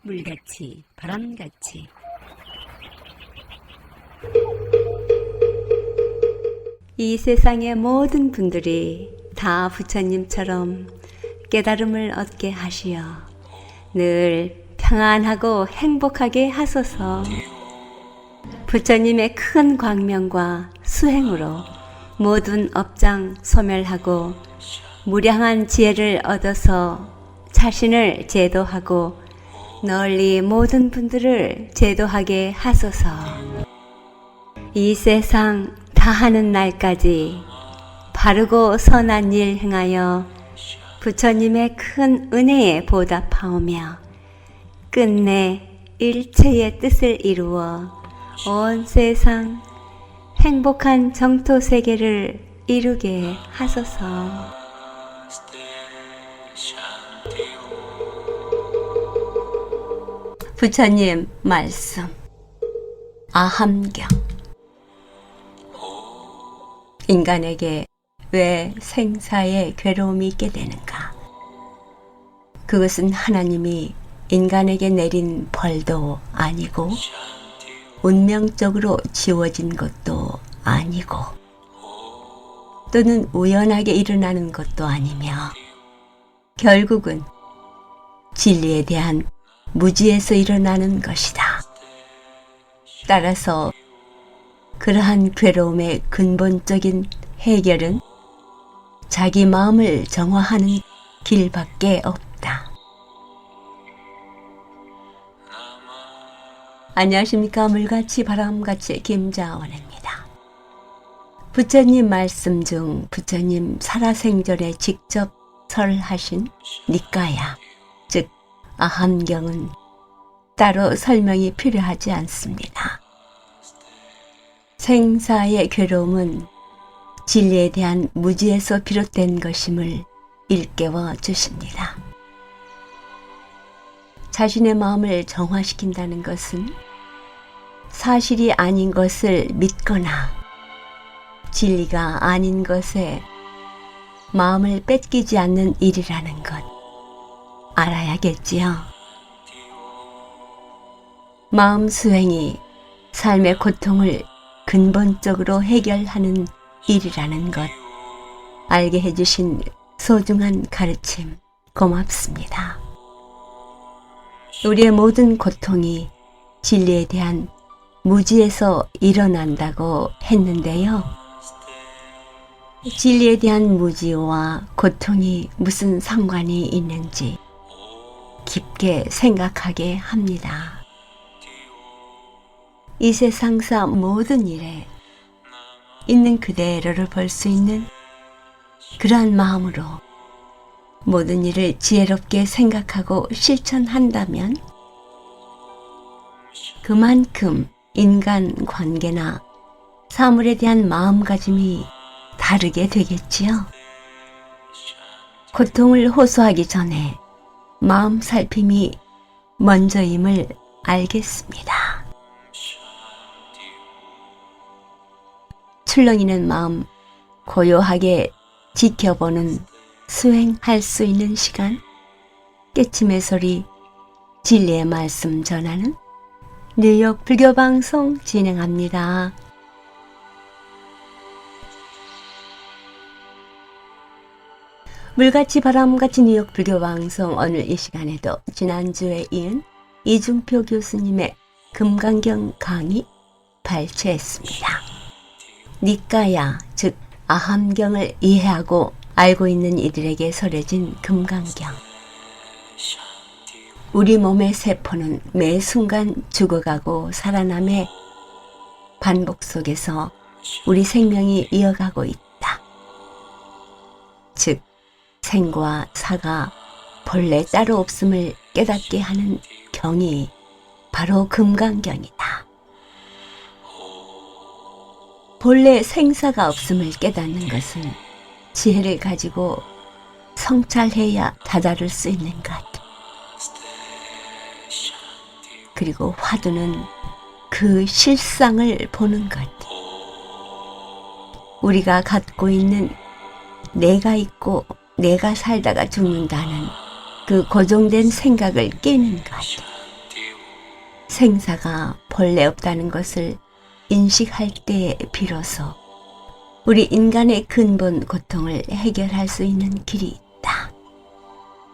물같이 바람같이 이 세상의 모든 분들이 다 부처님처럼 깨달음을 얻게 하시어 늘 평안하고 행복하게 하소서. 부처님의 큰 광명과 수행으로 모든 업장 소멸하고 무량한 지혜를 얻어서 자신을 제도하고 널리 모든 분들을 제도하게 하소서. 이 세상 다하는 날까지 바르고 선한 일 행하여 부처님의 큰 은혜에 보답하오며 끝내 일체의 뜻을 이루어 온 세상 행복한 정토 세계를 이루게 하소서. 부처님 말씀 아함경. 인간에게 왜 생사의 괴로움이 있게 되는가? 그것은 하나님이 인간에게 내린 벌도 아니고 운명적으로 지워진 것도 아니고 또는 우연하게 일어나는 것도 아니며 결국은 진리에 대한 무지에서 일어나는 것이다. 따라서 그러한 괴로움의 근본적인 해결은 자기 마음을 정화하는 길밖에 없다. 안녕하십니까. 물같이 바람같이 김자원입니다. 부처님 말씀 중 부처님 살아생전에 직접 설하신 니까야, 즉 아함경은 따로 설명이 필요하지 않습니다. 생사의 괴로움은 진리에 대한 무지에서 비롯된 것임을 일깨워 주십니다. 자신의 마음을 정화시킨다는 것은 사실이 아닌 것을 믿거나 진리가 아닌 것에 마음을 뺏기지 않는 일이라는 것 알아야겠지요. 마음 수행이 삶의 고통을 근본적으로 해결하는 일이라는 것 알게 해주신 소중한 가르침 고맙습니다. 우리의 모든 고통이 진리에 대한 무지에서 일어난다고 했는데요. 진리에 대한 무지와 고통이 무슨 상관이 있는지 깊게 생각하게 합니다. 이 세상사 모든 일에 있는 그대로를 볼 수 있는 그러한 마음으로 모든 일을 지혜롭게 생각하고 실천한다면 그만큼 인간 관계나 사물에 대한 마음가짐이 다르게 되겠지요. 고통을 호소하기 전에 마음 살핌이 먼저임을 알겠습니다. 출렁이는 마음 고요하게 지켜보는 수행할 수 있는 시간, 깨침의 소리, 진리의 말씀 전하는 뉴욕 불교방송 진행합니다. 물같이 바람같이 뉴욕 불교방송 오늘 이 시간에도 지난주에 이은 이중표 교수님의 금강경 강의 발췌했습니다. 니까야, 즉 아함경을 이해하고 알고 있는 이들에게 설해진 금강경. 우리 몸의 세포는 매 순간 죽어가고 살아남의 반복 속에서 우리 생명이 이어가고 있다. 즉 생과 사가 본래 따로 없음을 깨닫게 하는 경이 바로 금강경이다. 본래 생사가 없음을 깨닫는 것은 지혜를 가지고 성찰해야 다다를 수 있는 것. 그리고 화두는 그 실상을 보는 것. 우리가 갖고 있는 내가 있고 내가 살다가 죽는다는 그 고정된 생각을 깨는 것. 생사가 본래 없다는 것을 인식할 때에 비로소 우리 인간의 근본 고통을 해결할 수 있는 길이 있다.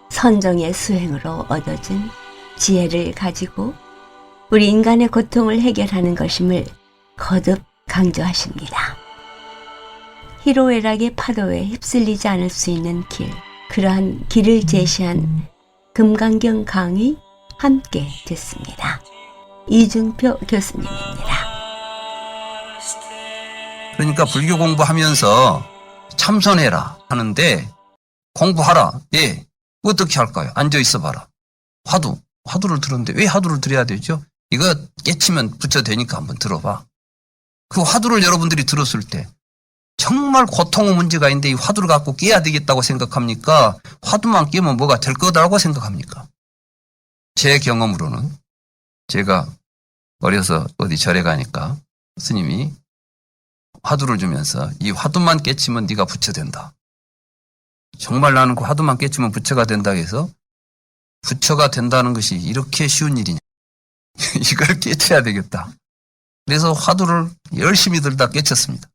선정의 수행으로 얻어진 지혜를 가지고 우리 인간의 고통을 해결하는 것임을 거듭 강조하십니다. 희로애락의 파도에 휩쓸리지 않을 수 있는 길, 그러한 길을 제시한 금강경 강의 함께 듣습니다. 이중표 교수님입니다. 그러니까 불교 공부하면서 참선해라 하는데 공부하라. 예. 어떻게 할까요? 앉아 있어 봐라. 화두를 들었는데 왜 화두를 들어야 되죠? 이거 깨치면 부처되니까 한번 들어봐. 그 화두를 여러분들이 들었을 때 정말 고통의 문제가 있는데 이 화두를 갖고 깨야 되겠다고 생각합니까? 화두만 깨면 뭐가 될 거다라고 생각합니까? 제 경험으로는 제가 어려서 어디 절에 가니까 스님이 화두를 주면서 이 화두만 깨치면 네가 부처된다. 정말 나는 그 화두만 깨치면 부처가 된다 해서 부처가 된다는 것이 이렇게 쉬운 일이냐. 이걸 깨쳐야 되겠다. 그래서 화두를 열심히 들다 깨쳤습니다.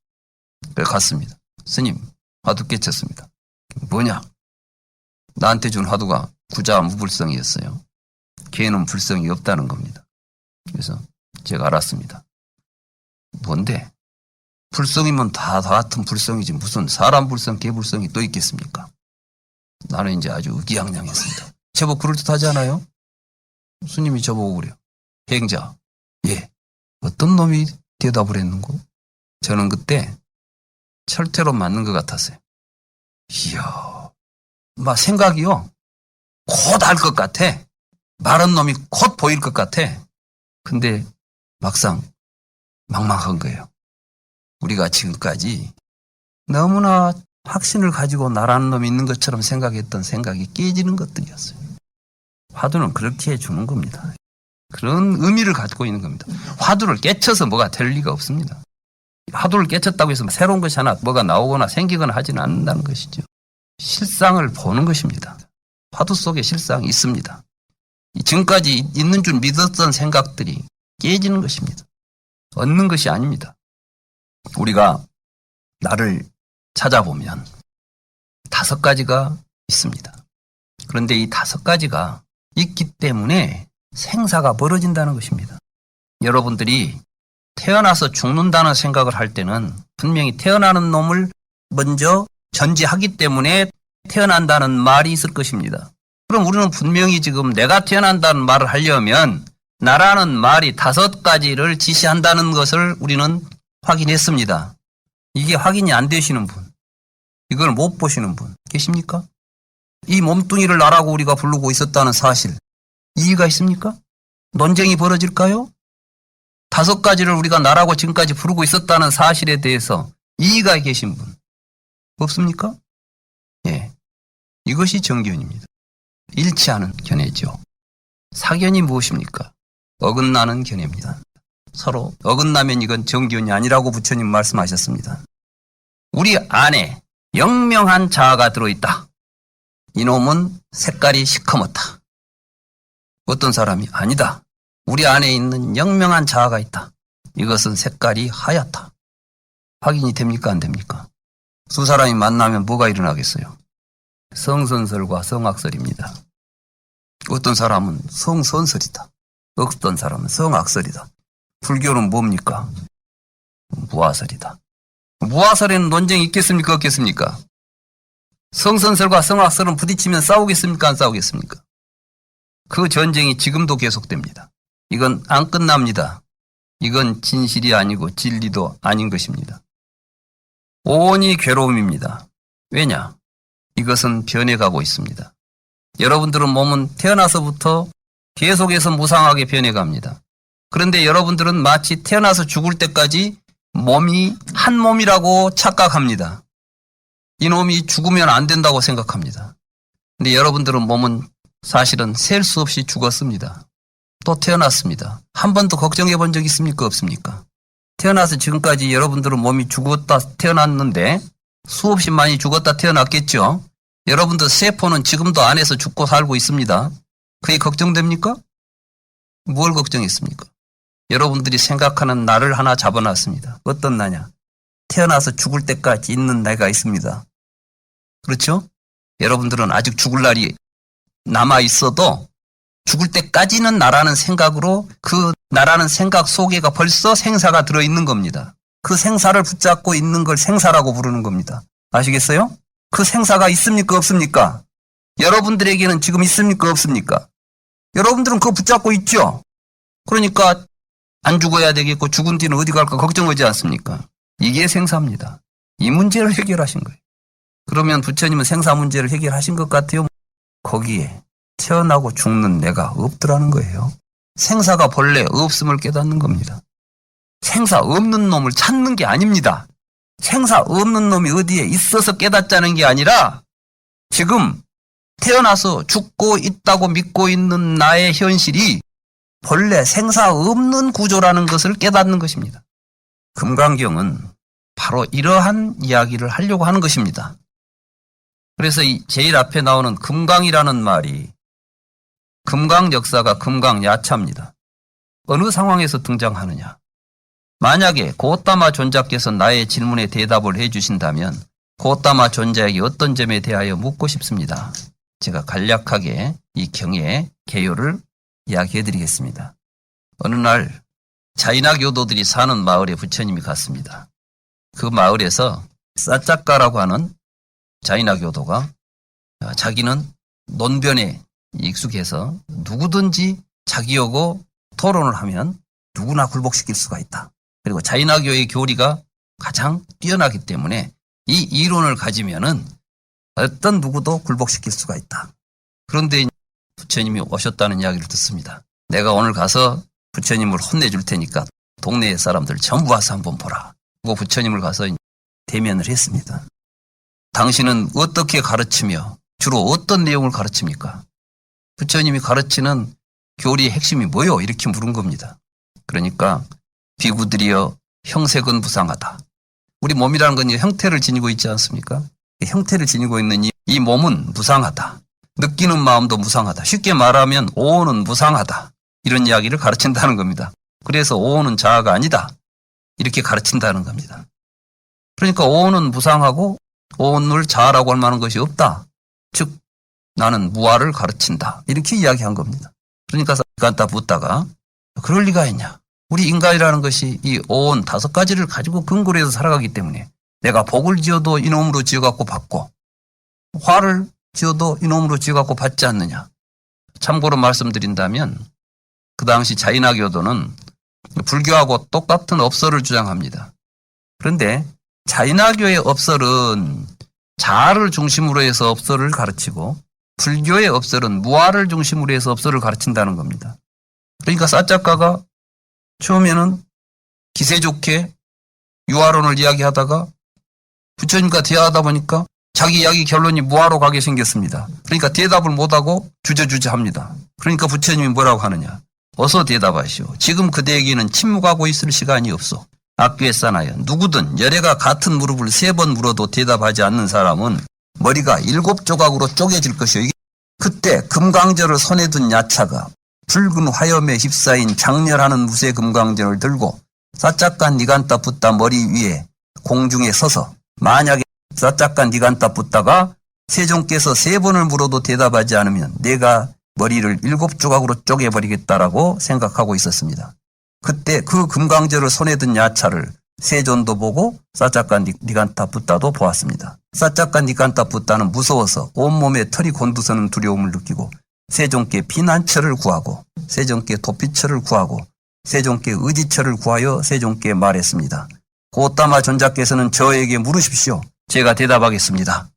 그래 갔습니다. 스님, 화두 깨쳤습니다. 뭐냐? 나한테 준 화두가 구자 무불성이었어요. 걔는 불성이 없다는 겁니다. 그래서 제가 알았습니다. 뭔데? 불성이면 다 같은 불성이지 무슨 사람 불성, 개 불성이 또 있겠습니까? 나는 이제 아주 의기양양했습니다. 제법 그럴듯하지 않아요? 스님이 저보고 그래요. 행자, 예, 어떤 놈이 대답을 했는고? 저는 그때 철퇴로 맞는 것 같았어요. 이야, 막 생각이요. 곧 알 것 같아. 마른 놈이 곧 보일 것 같아. 근데 막상 막막한 거예요. 우리가 지금까지 너무나 확신을 가지고 나라는 놈이 있는 것처럼 생각했던 생각이 깨지는 것들이었어요. 화두는 그렇게 해주는 겁니다. 그런 의미를 갖고 있는 겁니다. 화두를 깨쳐서 뭐가 될 리가 없습니다. 화두를 깨쳤다고 해서 새로운 것이 하나 뭐가 나오거나 생기거나 하지는 않는다는 것이죠. 실상을 보는 것입니다. 화두 속에 실상이 있습니다. 지금까지 있는 줄 믿었던 생각들이 깨지는 것입니다. 얻는 것이 아닙니다. 우리가 나를 찾아보면 5가지가 있습니다. 그런데 이 5가지가 있기 때문에 생사가 벌어진다는 것입니다. 여러분들이 태어나서 죽는다는 생각을 할 때는 분명히 태어나는 놈을 먼저 전제하기 때문에 태어난다는 말이 있을 것입니다. 그럼 우리는 분명히 지금 내가 태어난다는 말을 하려면 나라는 말이 5가지를 지시한다는 것을 우리는 확인했습니다. 이게 확인이 안 되시는 분, 이걸 못 보시는 분 계십니까? 이 몸뚱이를 나라고 우리가 부르고 있었다는 사실, 이해가 있습니까? 논쟁이 벌어질까요? 5가지를 우리가 나라고 지금까지 부르고 있었다는 사실에 대해서 이해가 계신 분 없습니까? 예, 이것이 정견입니다. 일치하는 견해죠. 사견이 무엇입니까? 어긋나는 견해입니다. 서로 어긋나면 이건 정견이 아니라고 부처님 말씀하셨습니다. 우리 안에 영명한 자아가 들어있다. 이놈은 색깔이 시커멓다. 어떤 사람이 아니다. 우리 안에 있는 영명한 자아가 있다. 이것은 색깔이 하얗다. 확인이 됩니까? 안 됩니까? 두 사람이 만나면 뭐가 일어나겠어요? 성선설과 성악설입니다. 어떤 사람은 성선설이다. 어떤 사람은 성악설이다. 불교는 뭡니까? 무아설이다. 무아설에는 논쟁이 있겠습니까? 없겠습니까? 성선설과 성악설은 부딪히면 싸우겠습니까? 안 싸우겠습니까? 그 전쟁이 지금도 계속됩니다. 이건 안 끝납니다. 이건 진실이 아니고 진리도 아닌 것입니다. 온이 괴로움입니다. 왜냐? 이것은 변해가고 있습니다. 여러분들은 몸은 태어나서부터 계속해서 무상하게 변해갑니다. 그런데 여러분들은 마치 태어나서 죽을 때까지 몸이 한 몸이라고 착각합니다. 이놈이 죽으면 안 된다고 생각합니다. 근데 여러분들은 몸은 사실은 셀 수 없이 죽었습니다. 또 태어났습니다. 한 번도 걱정해 본 적 있습니까? 없습니까? 태어나서 지금까지 여러분들은 몸이 죽었다 태어났는데 수없이 많이 죽었다 태어났겠죠? 여러분들 세포는 지금도 안에서 죽고 살고 있습니다. 그게 걱정됩니까? 뭘 걱정했습니까? 여러분들이 생각하는 날을 하나 잡아놨습니다. 어떤 나냐? 태어나서 죽을 때까지 있는 나이가 있습니다. 그렇죠? 여러분들은 아직 죽을 날이 남아 있어도 죽을 때까지는 나라는 생각으로 그 나라는 생각 속에가 벌써 생사가 들어있는 겁니다. 그 생사를 붙잡고 있는 걸 생사라고 부르는 겁니다. 아시겠어요? 그 생사가 있습니까? 없습니까? 여러분들에게는 지금 있습니까? 없습니까? 여러분들은 그거 붙잡고 있죠? 그러니까 안 죽어야 되겠고 죽은 뒤는 어디 갈까 걱정하지 않습니까? 이게 생사입니다. 이 문제를 해결하신 거예요. 그러면 부처님은 생사 문제를 해결하신 것 같아요? 거기에 태어나고 죽는 내가 없더라는 거예요. 생사가 본래 없음을 깨닫는 겁니다. 생사 없는 놈을 찾는 게 아닙니다. 생사 없는 놈이 어디에 있어서 깨닫자는 게 아니라 지금 태어나서 죽고 있다고 믿고 있는 나의 현실이 본래 생사 없는 구조라는 것을 깨닫는 것입니다. 금강경은 바로 이러한 이야기를 하려고 하는 것입니다. 그래서 이 제일 앞에 나오는 금강이라는 말이 금강 역사가 금강야차입니다. 어느 상황에서 등장하느냐? 만약에 고따마 존자께서 나의 질문에 대답을 해주신다면 고따마 존자에게 어떤 점에 대하여 묻고 싶습니다. 제가 간략하게 이 경의 개요를 이야기해 드리겠습니다. 어느 날 자이나 교도들이 사는 마을에 부처님이 갔습니다. 그 마을에서 사짜까라고 하는 자이나 교도가 자기는 논변에 익숙해서 누구든지 자기하고 토론을 하면 누구나 굴복시킬 수가 있다. 그리고 자이나교의 교리가 가장 뛰어나기 때문에 이 이론을 가지면은 어떤 누구도 굴복시킬 수가 있다. 그런데 부처님이 오셨다는 이야기를 듣습니다. 내가 오늘 가서 부처님을 혼내줄 테니까 동네 사람들 전부 와서 한번 보라. 그리고 부처님을 가서 대면을 했습니다. 당신은 어떻게 가르치며 주로 어떤 내용을 가르칩니까? 부처님이 가르치는 교리의 핵심이 뭐요? 이렇게 물은 겁니다. 그러니까 비구들이여 형색은 무상하다. 우리 몸이라는 건 형태를 지니고 있지 않습니까? 형태를 지니고 있는 이 몸은 무상하다. 느끼는 마음도 무상하다. 쉽게 말하면 오온은 무상하다. 이런 이야기를 가르친다는 겁니다. 그래서 오온은 자아가 아니다. 이렇게 가르친다는 겁니다. 그러니까 오온은 무상하고 오온을 자아라고 할 만한 것이 없다. 즉 나는 무아를 가르친다. 이렇게 이야기한 겁니다. 그러니까 간다 붓다가 그럴 리가 있냐. 우리 인간이라는 것이 이 오온 5가지를 가지고 근거로 해서 살아가기 때문에 내가 복을 지어도 이놈으로 지어갖고 받고 화를 지어도 이놈으로 지어갖고 받지 않느냐. 참고로 말씀드린다면 그 당시 자이나교도는 불교하고 똑같은 업설을 주장합니다. 그런데 자이나교의 업설은 자아를 중심으로 해서 업설을 가르치고 불교의 업설은 무아를 중심으로 해서 업설을 가르친다는 겁니다. 그러니까 사짜가가 처음에는 기세 좋게 유아론을 이야기하다가 부처님과 대화하다 보니까 자기 이야기 결론이 무아로 가게 생겼습니다. 그러니까 대답을 못하고 주저주저합니다. 그러니까 부처님이 뭐라고 하느냐. 어서 대답하시오. 지금 그대에게는 침묵하고 있을 시간이 없소. 악귀에 싸나여 누구든 열애가 같은 무릎을 3번 물어도 대답하지 않는 사람은 머리가 7조각으로 쪼개질 것이오. 그때 금강절을 손에 든 야차가 붉은 화염에 휩싸인 장렬하는 무쇠 금강전을 들고 사짜까 니간따 붓다 머리 위에 공중에 서서 만약에 사짜까 니간따 붓다가 세종께서 3번을 물어도 대답하지 않으면 내가 머리를 7조각으로 쪼개버리겠다라고 생각하고 있었습니다. 그때 그 금강절을 손에 든 야차를 세존도 보고 사짜까 니간따 붓다도 보았습니다. 사짜까 니간따 붓다는 무서워서 온몸에 털이 곤두서는 두려움을 느끼고 세종께 피난처를 구하고 세종께 도피처를 구하고 세종께 의지처를 구하여 세종께 말했습니다. 고따마 존자께서는 저에게 물으십시오. 제가 대답하겠습니다.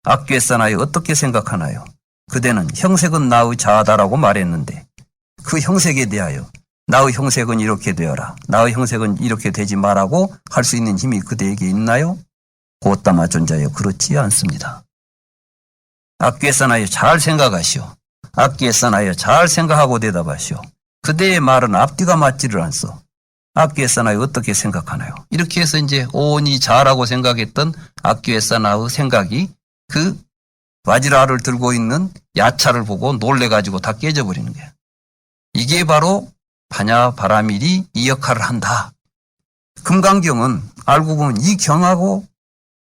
악괴사나요 어떻게 생각하나요? 그대는 형색은 나의 자아다라고 말했는데 그 형색에 대하여 나의 형색은 이렇게 되어라. 나의 형색은 이렇게 되지 말라고 할 수 있는 힘이 그대에게 있나요? 고따마 존자여 그렇지 않습니다. 악괴사나요 잘 생각하시오. 악기에서나여 잘 생각하고 대답하시오. 그대의 말은 앞뒤가 맞지를 않소. 악기에서나여 어떻게 생각하나요? 이렇게 해서 이제 오온이 자라고 생각했던 악기에서나의 생각이 그 바지라를 들고 있는 야차를 보고 놀래가지고 다 깨져버리는 거야. 이게 바로 반야바라밀이 이 역할을 한다. 금강경은 알고 보면 이 경하고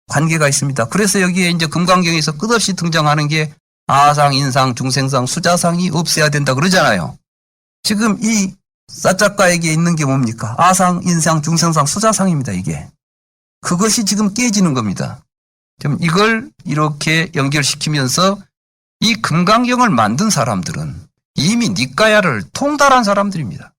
관계가 있습니다. 그래서 여기에 이제 금강경에서 끝없이 등장하는 게 아상, 인상, 중생상, 수자상이 없어야 된다 그러잖아요. 지금 이 사자가에게 있는 게 뭡니까? 아상, 인상, 중생상, 수자상입니다. 이게. 그것이 지금 깨지는 겁니다. 좀 이걸 이렇게 연결시키면서 이 금강경을 만든 사람들은 이미 니까야를 통달한 사람들입니다.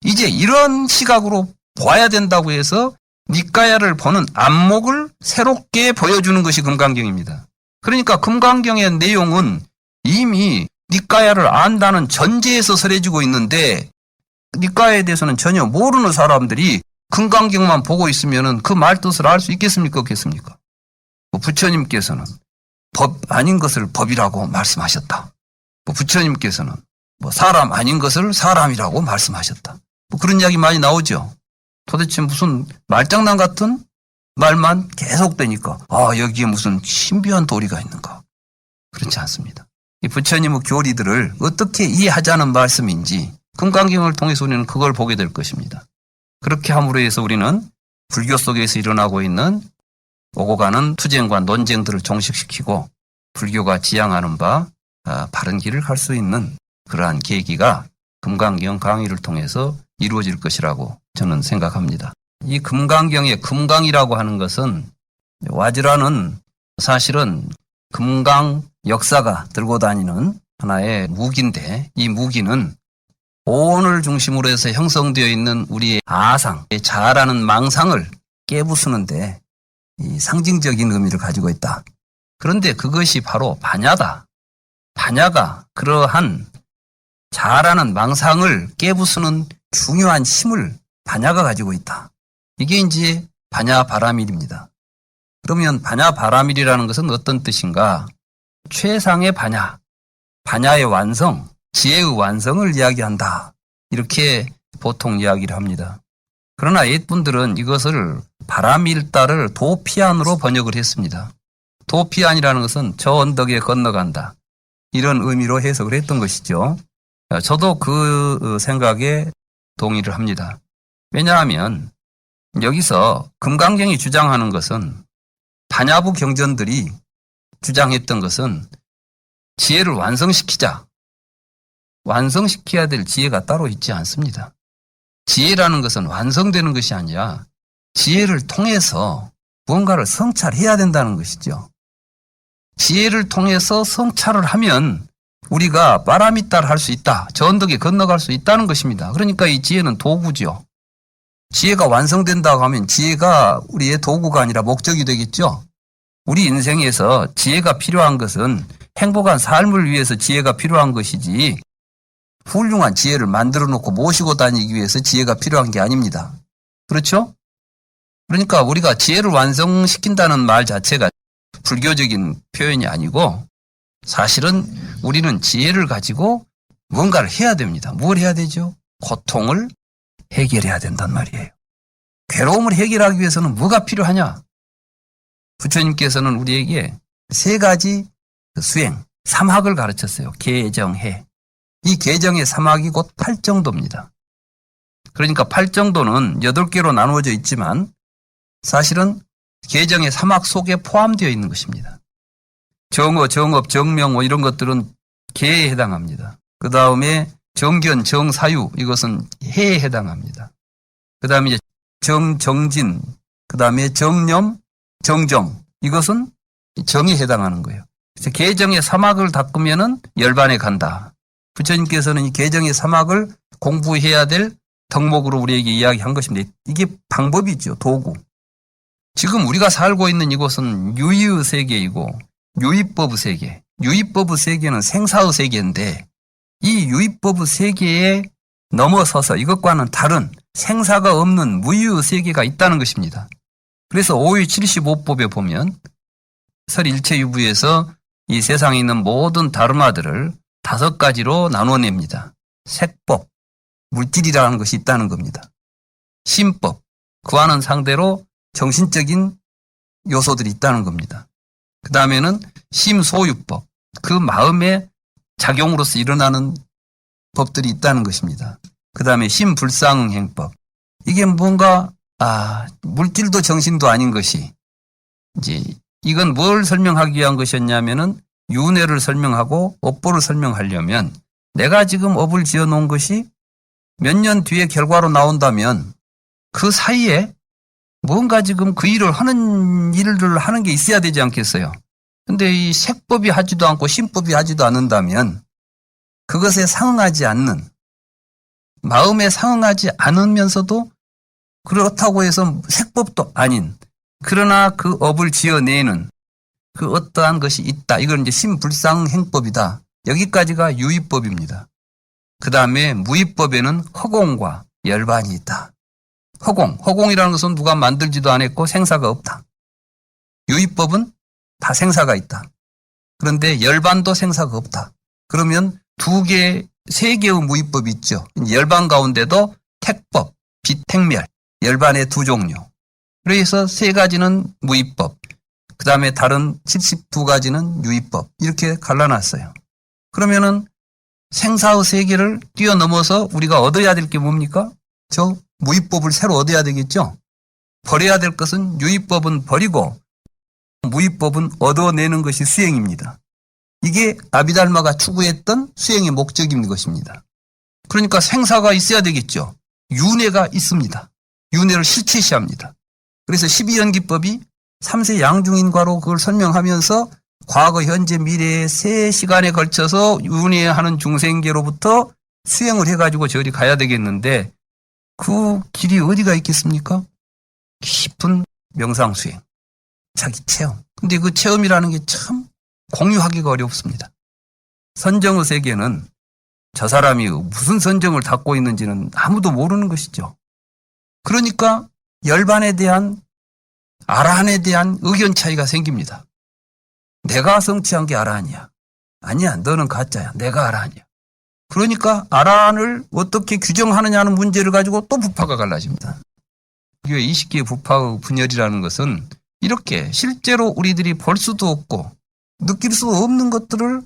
이제 이런 시각으로 봐야 된다고 해서 니까야를 보는 안목을 새롭게 보여주는 것이 금강경입니다. 그러니까 금강경의 내용은 이미 니까야를 안다는 전제에서 설해지고 있는데 니까야에 대해서는 전혀 모르는 사람들이 금강경만 보고 있으면 그 말뜻을 알 수 있겠습니까? 없겠습니까? 부처님께서는 법 아닌 것을 법이라고 말씀하셨다. 부처님께서는 사람 아닌 것을 사람이라고 말씀하셨다. 그런 이야기 많이 나오죠. 도대체 무슨 말장난 같은 말만 계속되니까 여기에 무슨 신비한 도리가 있는가. 그렇지 않습니다. 이 부처님의 교리들을 어떻게 이해하자는 말씀인지 금강경을 통해서 우리는 그걸 보게 될 것입니다. 그렇게 함으로 해서 우리는 불교 속에서 일어나고 있는 오고 가는 투쟁과 논쟁들을 종식시키고 불교가 지향하는 바 바른 길을 갈 수 있는 그러한 계기가 금강경 강의를 통해서 이루어질 것이라고 저는 생각합니다. 이 금강경의 금강이라고 하는 것은 와즈라는 사실은 금강 역사가 들고 다니는 하나의 무기인데 이 무기는 오온을 중심으로 해서 형성되어 있는 우리의 아상, 자아라는 망상을 깨부수는데 이 상징적인 의미를 가지고 있다. 그런데 그것이 바로 반야다. 반야가 그러한 자아라는 망상을 깨부수는 중요한 힘을 반야가 가지고 있다. 이게 이제 반야바라밀입니다. 그러면 반야바라밀이라는 것은 어떤 뜻인가? 최상의 반야, 반야의 완성, 지혜의 완성을 이야기한다. 이렇게 보통 이야기를 합니다. 그러나 옛분들은 이것을 바라밀다를 도피안으로 번역을 했습니다. 도피안이라는 것은 저 언덕에 건너간다. 이런 의미로 해석을 했던 것이죠. 저도 그 생각에 동의를 합니다. 왜냐하면 여기서 금강경이 주장하는 것은 반야부 경전들이 주장했던 것은 지혜를 완성시키자. 완성시켜야 될 지혜가 따로 있지 않습니다. 지혜라는 것은 완성되는 것이 아니라 지혜를 통해서 무언가를 성찰해야 된다는 것이죠. 지혜를 통해서 성찰을 하면 우리가 바라미따를 할 수 있다. 저 언덕에 건너갈 수 있다는 것입니다. 그러니까 이 지혜는 도구죠. 지혜가 완성된다고 하면 지혜가 우리의 도구가 아니라 목적이 되겠죠. 우리 인생에서 지혜가 필요한 것은 행복한 삶을 위해서 지혜가 필요한 것이지 훌륭한 지혜를 만들어 놓고 모시고 다니기 위해서 지혜가 필요한 게 아닙니다. 그렇죠? 그러니까 우리가 지혜를 완성시킨다는 말 자체가 불교적인 표현이 아니고 사실은 우리는 지혜를 가지고 뭔가를 해야 됩니다. 뭘 해야 되죠? 고통을 해결해야 된단 말이에요. 괴로움을 해결하기 위해서는 뭐가 필요하냐? 부처님께서는 우리에게 세 가지 수행, 삼학을 가르쳤어요. 계정해. 이 계정의 삼학이 곧 팔정도입니다. 그러니까 팔정도는 8개로 나누어져 있지만 사실은 계정의 삼학 속에 포함되어 있는 것입니다. 정어, 정업, 정명 이런 것들은 계에 해당합니다. 그 다음에 정견, 정사유 이것은 해에 해당합니다. 그 다음에 정진, 그 다음에 정념, 정정 이것은 정에 해당하는 거예요. 그래서 계정의 삼학을 닦으면은 열반에 간다. 부처님께서는 이 계정의 삼학을 공부해야 될 덕목으로 우리에게 이야기한 것입니다. 이게 방법이죠. 도구. 지금 우리가 살고 있는 이곳은 유의의 세계이고 유의법의 세계. 유의법의 세계는 생사의 세계인데 이 유의법의 세계에 넘어서서 이것과는 다른 생사가 없는 무의의 세계가 있다는 것입니다. 그래서 5위 75법에 보면 설일체유부에서 이 세상에 있는 모든 다르마들을 5가지로 나눠냅니다. 색법, 물질이라는 것이 있다는 겁니다. 심법, 그와는 상대로 정신적인 요소들이 있다는 겁니다. 그 다음에는 심소유법, 그 마음의 작용으로서 일어나는 법들이 있다는 것입니다. 그 다음에 신불상응행법. 이게 뭔가 물질도 정신도 아닌 것이 이제 이건 뭘 설명하기 위한 것이었냐면은 윤회를 설명하고 업보를 설명하려면 내가 지금 업을 지어 놓은 것이 몇 년 뒤에 결과로 나온다면 그 사이에 뭔가 지금 그 일을 하는 게 있어야 되지 않겠어요. 근데 이 색법이 하지도 않고 신법이 하지도 않는다면 그것에 상응하지 않는, 마음에 상응하지 않으면서도 그렇다고 해서 색법도 아닌, 그러나 그 업을 지어내는 그 어떠한 것이 있다. 이건 이제 신불상행법이다. 여기까지가 유의법입니다. 그 다음에 무의법에는 허공과 열반이 있다. 허공이라는 것은 누가 만들지도 않았고 생사가 없다. 유의법은 다 생사가 있다. 그런데 열반도 생사가 없다. 그러면 세 개의 무의법이 있죠. 열반 가운데도 택법, 비택멸, 열반의 두 종류. 그래서 세 가지는 무의법, 그 다음에 다른 72가지는 유의법, 이렇게 갈라놨어요. 그러면은 생사의 세계를 뛰어넘어서 우리가 얻어야 될 게 뭡니까? 저 무의법을 새로 얻어야 되겠죠? 버려야 될 것은 유의법은 버리고 무의법은 얻어내는 것이 수행입니다. 이게 아비달마가 추구했던 수행의 목적인 것입니다. 그러니까 생사가 있어야 되겠죠. 윤회가 있습니다. 윤회를 실체시합니다. 그래서 12연기법이 3세 양중인과로 그걸 설명하면서 과거, 현재, 미래의 3시간에 걸쳐서 윤회하는 중생계로부터 수행을 해가지고 저리 가야 되겠는데 그 길이 어디가 있겠습니까? 깊은 명상수행, 자기 체험. 근데 그 체험이라는 게 참 공유하기가 어렵습니다. 선정의 세계는 저 사람이 무슨 선정을 닦고 있는지는 아무도 모르는 것이죠. 그러니까 열반에 대한, 아라한에 대한 의견 차이가 생깁니다. 내가 성취한 게 아라한이야. 아니야, 너는 가짜야. 내가 아라한이야. 그러니까 아라한을 어떻게 규정하느냐는 문제를 가지고 또 부파가 갈라집니다. 이게 20개의 부파의 분열이라는 것은 이렇게 실제로 우리들이 볼 수도 없고 느낄 수 없는 것들을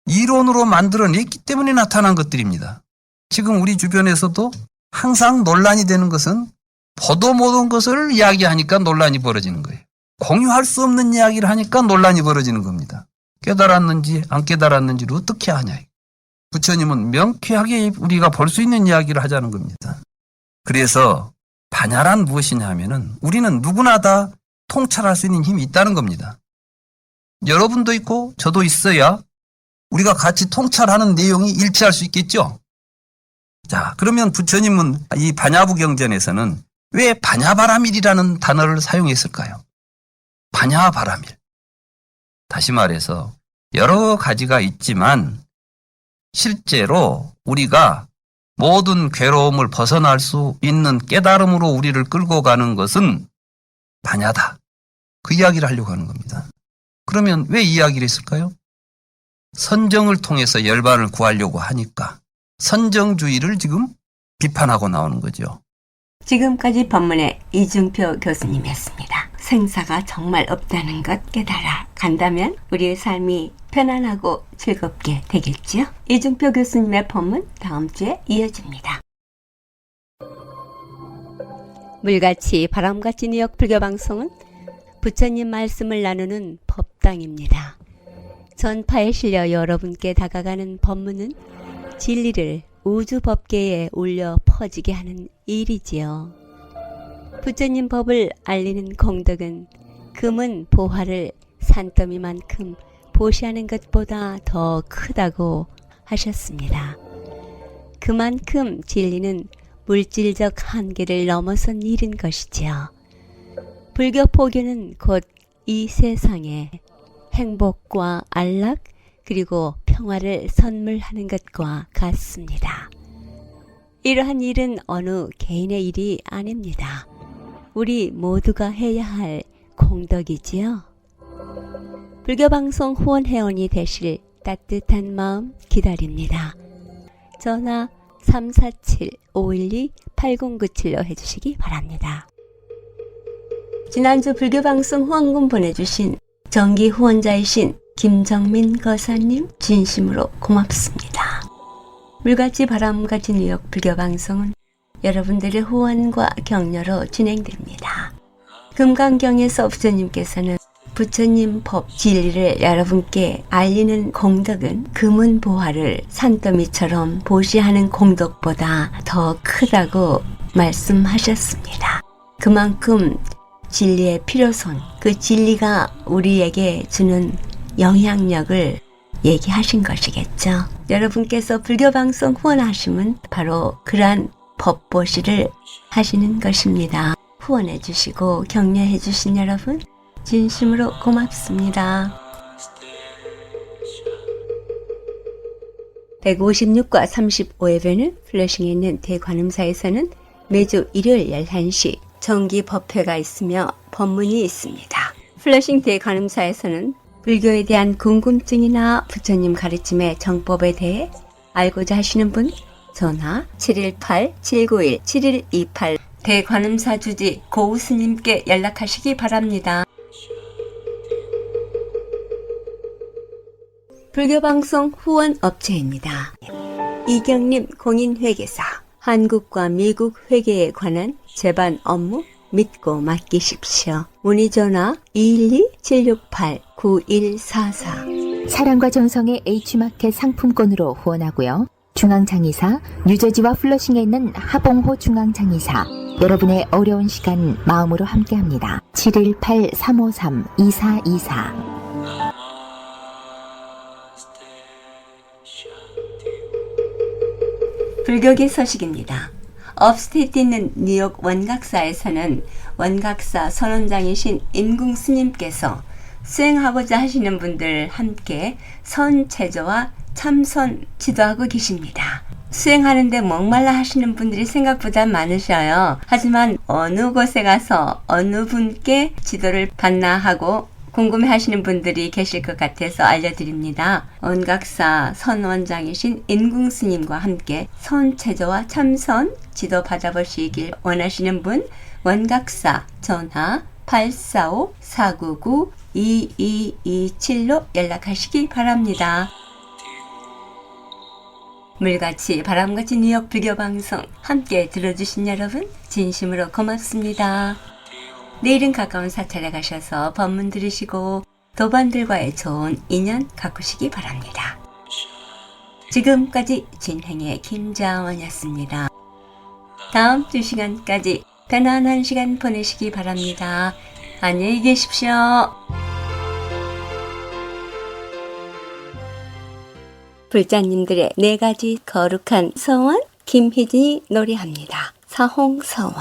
이론으로 만들어냈기 때문에 나타난 것들입니다. 지금 우리 주변에서도 항상 논란이 되는 것은 보도 못한 것을 이야기하니까 논란이 벌어지는 거예요. 공유할 수 없는 이야기를 하니까 논란이 벌어지는 겁니다. 깨달았는지 안 깨달았는지를 어떻게 하냐. 부처님은 명쾌하게 우리가 볼 수 있는 이야기를 하자는 겁니다. 그래서 반야란 무엇이냐 하면은 우리는 누구나 다 통찰할 수 있는 힘이 있다는 겁니다. 여러분도 있고 저도 있어야 우리가 같이 통찰하는 내용이 일치할 수 있겠죠. 자, 그러면 부처님은 이 반야부경전에서는 왜 반야바라밀이라는 단어를 사용했을까요? 반야바라밀. 다시 말해서 여러 가지가 있지만 실제로 우리가 모든 괴로움을 벗어날 수 있는 깨달음으로 우리를 끌고 가는 것은 반야다. 그 이야기를 하려고 하는 겁니다. 그러면 왜 이야기를 했을까요? 선정을 통해서 열반을 구하려고 하니까 선정주의를 지금 비판하고 나오는 거죠. 지금까지 법문의 이중표 교수님이었습니다. 생사가 정말 없다는 것 깨달아 간다면 우리의 삶이 편안하고 즐겁게 되겠지요. 이중표 교수님의 법문 다음 주에 이어집니다. 물같이 바람같이 뉴욕 불교방송은 부처님 말씀을 나누는 법당입니다. 전파에 실려 여러분께 다가가는 법문은 진리를 우주 법계에 울려 퍼지게 하는 일이지요. 부처님 법을 알리는 공덕은 금은 보화를 산더미만큼 보시하는 것보다 더 크다고 하셨습니다. 그만큼 진리는 물질적 한계를 넘어선 일인 것이지요. 불교 포교는 곧 이 세상에 행복과 안락 그리고 평화를 선물하는 것과 같습니다. 이러한 일은 어느 개인의 일이 아닙니다. 우리 모두가 해야 할 공덕이지요. 불교방송 후원회원이 되실 따뜻한 마음 기다립니다. 전화 347-512-8097로 해주시기 바랍니다. 지난주 불교방송 후원금 보내주신 정기 후원자이신 김정민 거사님 진심으로 고맙습니다. 물같이 바람같이 뉴욕 불교방송은 여러분들의 후원과 격려로 진행됩니다. 금강경에서 부처님께서는 부처님 법 진리를 여러분께 알리는 공덕은 금은보화를 산더미처럼 보시하는 공덕보다 더 크다고 말씀하셨습니다. 그만큼 진리의 필요성, 그 진리가 우리에게 주는 영향력을 얘기하신 것이겠죠. 여러분께서 불교방송 후원하시면 바로 그러한 법보시를 하시는 것입니다. 후원해 주시고 격려해 주신 여러분 진심으로 고맙습니다. 156과 35회에는 플러싱에 있는 대관음사에서는 매주 일요일 11시 정기 법회가 있으며 법문이 있습니다. 플러싱 대관음사에서는 불교에 대한 궁금증이나 부처님 가르침의 정법에 대해 알고자 하시는 분 전화 718-791-7128 대관음사 주지 고우스님께 연락하시기 바랍니다. 불교방송 후원업체입니다. 이경림 공인회계사 한국과 미국 회계에 관한 제반 업무 믿고 맡기십시오. 문의전화 212-768-9144 사랑과 정성의 H마켓 상품권으로 후원하고요. 중앙장의사 뉴저지와 플러싱에 있는 하봉호 중앙장의사 여러분의 어려운 시간 마음으로 함께합니다. 718-353-2424 불교계 소식입니다. 업스테이트 있는 뉴욕 원각사에서는 원각사 선원장이신 임궁 스님께서 수행하고자 하시는 분들 함께 선체조와 참선 지도하고 계십니다. 수행하는데 목말라 하시는 분들이 생각보다 많으셔요. 하지만 어느 곳에 가서 어느 분께 지도를 받나 하고 궁금해 하시는 분들이 계실 것 같아서 알려드립니다. 원각사 선원장이신 인궁 스님과 함께 선체조와 참선 지도 받아보시길 원하시는 분 원각사 전화 845-499-2227로 연락하시기 바랍니다. 물같이 바람같이 뉴욕 불교방송 함께 들어주신 여러분 진심으로 고맙습니다. 내일은 가까운 사찰에 가셔서 법문 들으시고 도반들과의 좋은 인연 가꾸시기 바랍니다. 지금까지 진행의 김자원이었습니다. 다음 2시간까지 편안한 시간 보내시기 바랍니다. 안녕히 계십시오. 불자님들의 4가지 거룩한 서원 김희진이 노래합니다. 사홍서원.